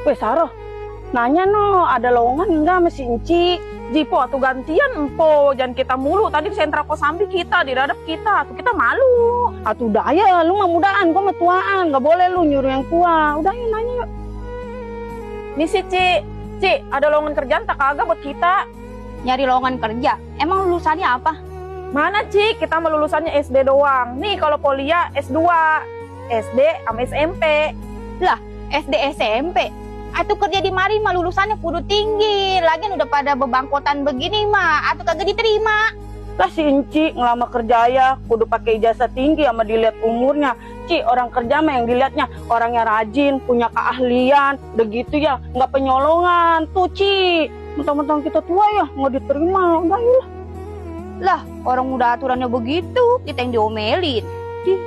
Weh Saroh, nanya no, ada lowongan enggak sama si Enci? Jipo atau gantian empo, jangan kita mulu. Tadi di sentra Kosambi kita, di radap kita, tuh kita malu. Atuh daya, lu mah mudaan, gua mah tuaan, nggak boleh lu nyuruh yang tua. Udah yuk nanya yuk. Nih si Ci, ada lowongan kerjaan tak kagak buat kita? Nyari lowongan kerja? Emang lulusannya apa? Mana Ci, kita mah lulusannya SD doang. Nih kalau kuliah S2, SD sama SMP. Lah, SD SMP? Atuh kerja di mari mah lulusannya kudu tinggi. Lagian udah pada bebangkotan begini mah, atuh kagak diterima. Lah si Enci ngelamar kerja ya, kudu pakai ijazah tinggi sama dilihat umurnya. Ci, orang kerja mah yang dilihatnya orangnya rajin, punya keahlian, udah gitu ya, nggak penyolongan. Tuh Ci, mentang-mentang kita tua ya, nggak diterima, udah yuk. Lah, orang udah aturannya begitu, kita yang diomelin. Ci,